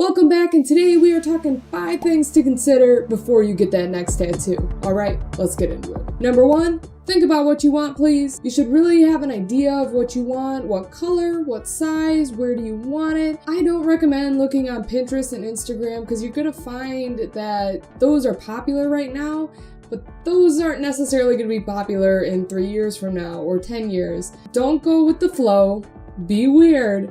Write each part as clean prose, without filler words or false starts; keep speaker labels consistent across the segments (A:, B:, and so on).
A: Welcome back, and today we are talking 5 things to consider before you get that next tattoo. Alright, let's get into it. Number 1, think about what you want, please. You should really have an idea of what you want, what color, what size, where do you want it. I don't recommend looking on Pinterest and Instagram because you're going to find that those are popular right now, but those aren't necessarily going to be popular in 3 years from now or 10 years. Don't go with the flow, be weird,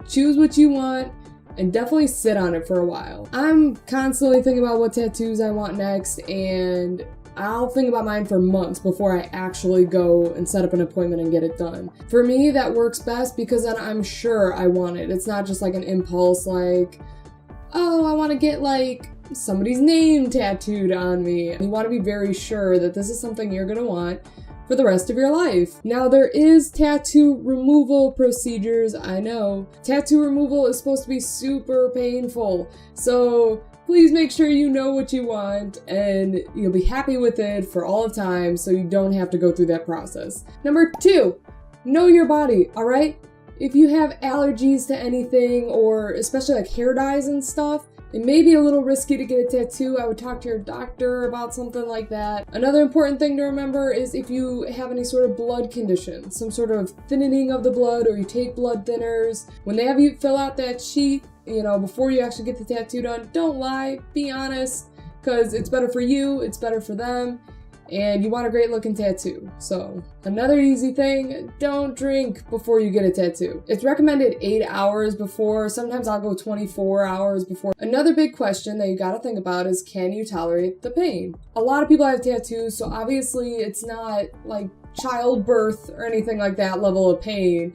A: choose what you want, and definitely sit on it for a while. I'm constantly thinking about what tattoos I want next, and I'll think about mine for months before I actually go and set up an appointment and get it done. For me, that works best because then I'm sure I want it. It's not just like an impulse like, oh, I want to get like somebody's name tattooed on me. You want to be very sure that this is something you're going to want for the rest of your life. Now, there is tattoo removal procedures, I know. Tattoo removal is supposed to be super painful, so please make sure you know what you want and you'll be happy with it for all of time so you don't have to go through that process. Number 2, know your body, alright? If you have allergies to anything, or especially like hair dyes and stuff, it may be a little risky to get a tattoo. I would talk to your doctor about something like that. Another important thing to remember is if you have any sort of blood condition, some sort of thinning of the blood, or you take blood thinners, when they have you fill out that sheet, before you actually get the tattoo done, don't lie, be honest, because it's better for you, it's better for them, and you want a great looking tattoo. So another easy thing, don't drink before you get a tattoo. It's recommended 8 hours before, sometimes I'll go 24 hours before. Another big question that you gotta think about is, can you tolerate the pain? A lot of people have tattoos, so obviously it's not like childbirth or anything like that level of pain,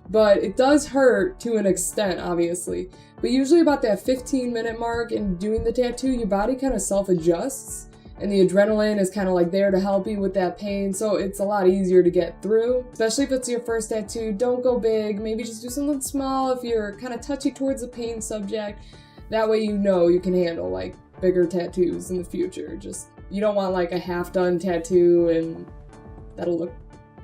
A: but it does hurt to an extent, obviously. But usually about that 15-minute mark in doing the tattoo, your body kind of self-adjusts, and the adrenaline is kind of like there to help you with that pain, so it's a lot easier to get through. Especially if it's your first tattoo, don't go big, maybe just do something small if you're kind of touchy towards the pain subject. That way you know you can handle like bigger tattoos in the future. Just, you don't want like a half-done tattoo and that'll look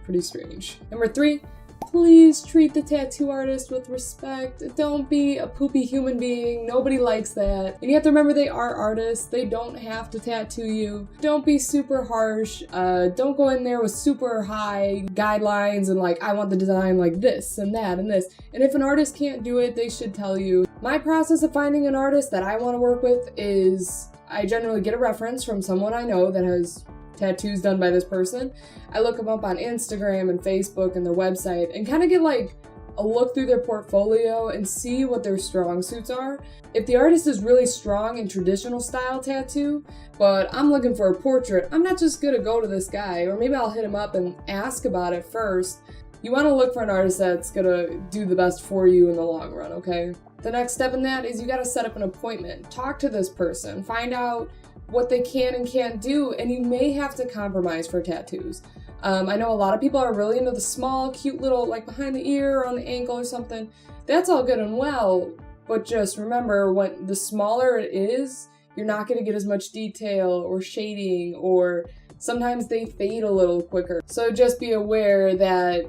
A: pretty strange. Number 3, please treat the tattoo artist with respect. Don't be a poopy human being. Nobody likes that. And you have to remember they are artists. They don't have to tattoo you. Don't be super harsh. Don't go in there with super high guidelines and like, I want the design like this and that and this. And if an artist can't do it, they should tell you. My process of finding an artist that I want to work with is I generally get a reference from someone I know that has tattoos done by this person. I look them up on Instagram and Facebook and their website and kind of get like a look through their portfolio and see what their strong suits are. If the artist is really strong in traditional style tattoo, but I'm looking for a portrait, I'm not just gonna go to this guy, or maybe I'll hit him up and ask about it first. You want to look for an artist that's gonna do the best for you in the long run, okay? The next step in that is you gotta set up an appointment. Talk to this person, find out what they can and can't do, and you may have to compromise for tattoos. I know a lot of people are really into the small, cute little, like behind the ear or on the ankle or something. That's all good and well, but just remember, when the smaller it is, you're not going to get as much detail or shading, or sometimes they fade a little quicker. So just be aware that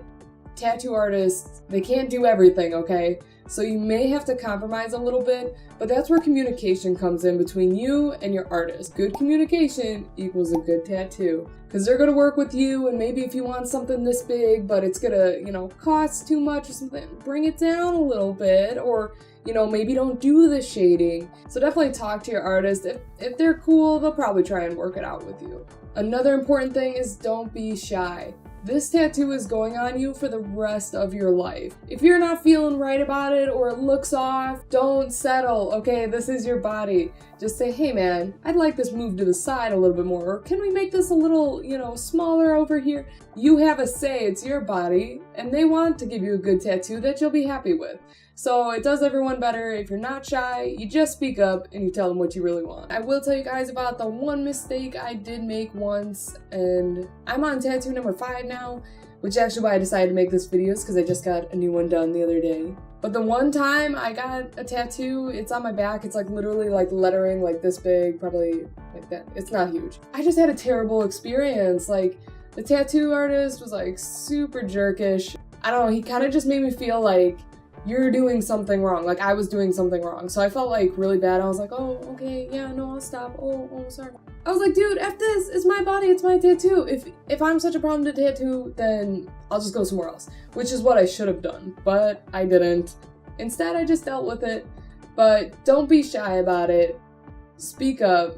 A: tattoo artists, they can't do everything, okay? So you may have to compromise a little bit, but that's where communication comes in between you and your artist. Good communication equals a good tattoo. Because they're going to work with you, and maybe if you want something this big, but it's going to, cost too much or something, bring it down a little bit, or, maybe don't do the shading. So definitely talk to your artist. If they're cool, they'll probably try and work it out with you. Another important thing is don't be shy. This tattoo is going on you for the rest of your life. If you're not feeling right about it or it looks off, don't settle, okay? This is your body. Just say, hey man, I'd like this moved to the side a little bit more. Or can we make this a little, smaller over here? You have a say, it's your body, and they want to give you a good tattoo that you'll be happy with. So it does everyone better. If you're not shy, you just speak up and you tell them what you really want. I will tell you guys about the one mistake I did make once, and I'm on tattoo number 5 now, which is actually why I decided to make this video, is because I just got a new one done the other day. But the one time I got a tattoo, it's on my back, it's like literally like lettering like this big, probably like that. It's not huge. I just had a terrible experience. Like, the tattoo artist was like super jerkish. I don't know, he kind of just made me feel like you're doing something wrong. Like, I was doing something wrong. So I felt like really bad. I was like, oh, okay, yeah, no, I'll stop. Oh, sorry. I was like, dude, F this, it's my body, it's my tattoo. If I'm such a problem to tattoo, then I'll just go somewhere else, which is what I should have done, but I didn't. Instead, I just dealt with it. But don't be shy about it. Speak up.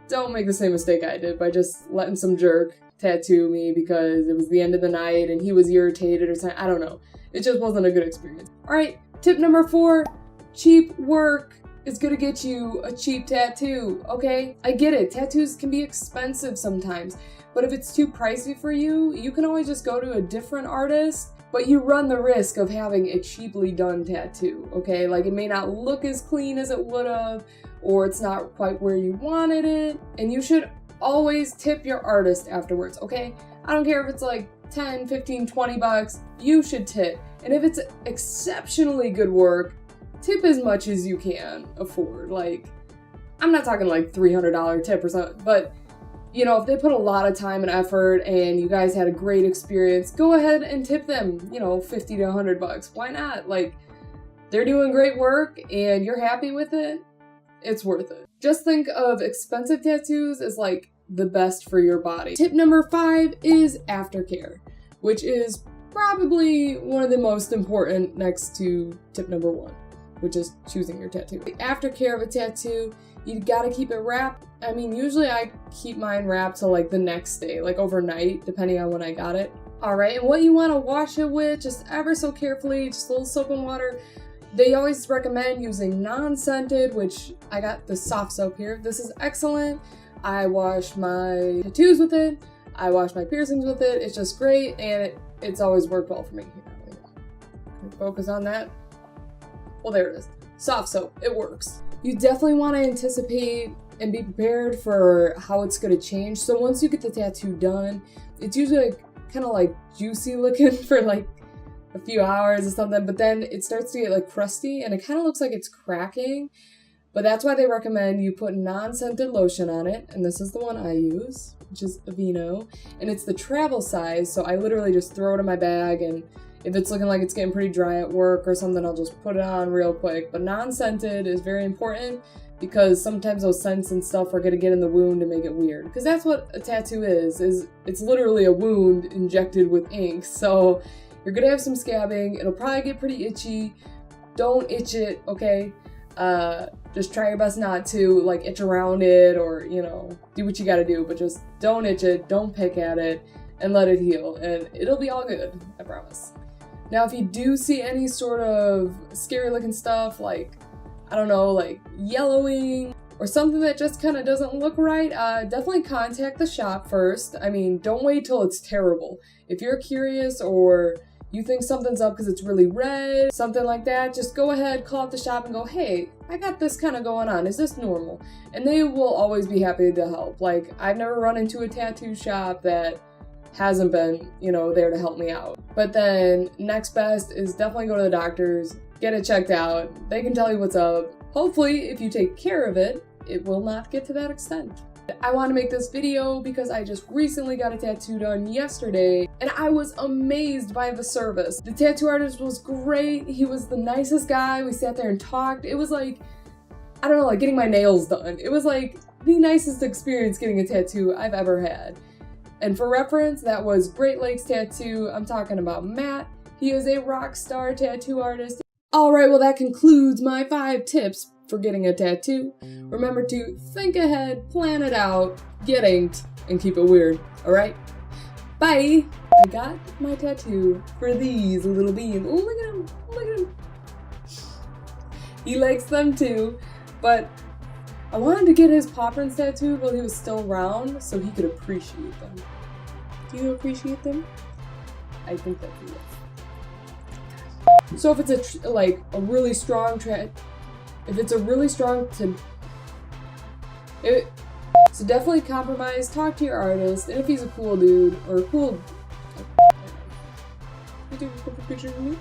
A: Don't make the same mistake I did by just letting some jerk tattoo me because it was the end of the night and he was irritated or something. I don't know. It just wasn't a good experience. Alright, tip number 4, cheap work is gonna get you a cheap tattoo, okay? I get it, tattoos can be expensive sometimes, but if it's too pricey for you, you can always just go to a different artist, but you run the risk of having a cheaply done tattoo, okay? Like, it may not look as clean as it would have, or it's not quite where you wanted it, and you should always tip your artist afterwards, okay? I don't care if it's like 10, 15, 20 bucks, you should tip. And if it's exceptionally good work, tip as much as you can afford. Like, I'm not talking like $300 tip or something, but you know, if they put a lot of time and effort and you guys had a great experience, go ahead and tip them, you know, 50 to 100 bucks. Why not? Like, they're doing great work and you're happy with it, it's worth it. Just think of expensive tattoos as like the best for your body. Tip number 5 is aftercare, which is probably one of the most important next to tip number 1, which is choosing your tattoo. The aftercare of a tattoo, you gotta keep it wrapped. I mean, usually I keep mine wrapped till like the next day, like overnight, depending on when I got it. Alright, and what you wanna wash it with, just ever so carefully, just a little soap and water. They always recommend using non-scented, which I got the soft soap here. This is excellent. I wash my tattoos with it. I wash my piercings with it. It's just great, and it's always worked well for me. Can we focus on that? Well, there it is. Soft soap. It works. You definitely want to anticipate and be prepared for how it's going to change. So once you get the tattoo done, it's usually kind of like juicy looking for like a few hours or something, but then it starts to get like crusty and it kind of looks like it's cracking. But that's why they recommend you put non-scented lotion on it, and this is the one I use, which is Aveeno, and it's the travel size, so I literally just throw it in my bag, and if it's looking like it's getting pretty dry at work or something, I'll just put it on real quick. But non-scented is very important because sometimes those scents and stuff are gonna get in the wound and make it weird. Because that's what a tattoo is it's literally a wound injected with ink, so you're gonna have some scabbing, it'll probably get pretty itchy. Don't itch it, okay? Just try your best not to like itch around it or, you know, do what you gotta do, but just don't itch it, don't pick at it, and let it heal, and it'll be all good, I promise. Now, if you do see any sort of scary looking stuff, like, I don't know, like yellowing or something that just kind of doesn't look right, definitely contact the shop first. I mean, don't wait till it's terrible. If you're curious or you think something's up because it's really red, something like that, just go ahead, call up the shop and go, hey, I got this kind of going on, is this normal? And they will always be happy to help. Like, I've never run into a tattoo shop that hasn't been, you know, there to help me out. But then next best is definitely go to the doctors, get it checked out. They can tell you what's up. Hopefully, if you take care of it, it will not get to that extent. I want to make this video because I just recently got a tattoo done yesterday and I was amazed by the service. The tattoo artist was great. He was the nicest guy. We sat there and talked. It was like, I don't know, like getting my nails done. It was like the nicest experience getting a tattoo I've ever had. And for reference, that was Great Lakes Tattoo. I'm talking about Matt. He is a rock star tattoo artist. Alright, well that concludes my 5 tips for getting a tattoo. Remember to think ahead, plan it out, get inked, and keep it weird. Alright? Bye! I got my tattoo for these little beans. Oh, look at him! Look at him! He likes them too, but I wanted to get his paw prints tattooed while he was still around so he could appreciate them. Do you appreciate them? I think that he does. So if it's a really strong if it's a really strong so definitely compromise, talk to your artist, and if he's a cool dude or a cool, you take a couple pictures of me?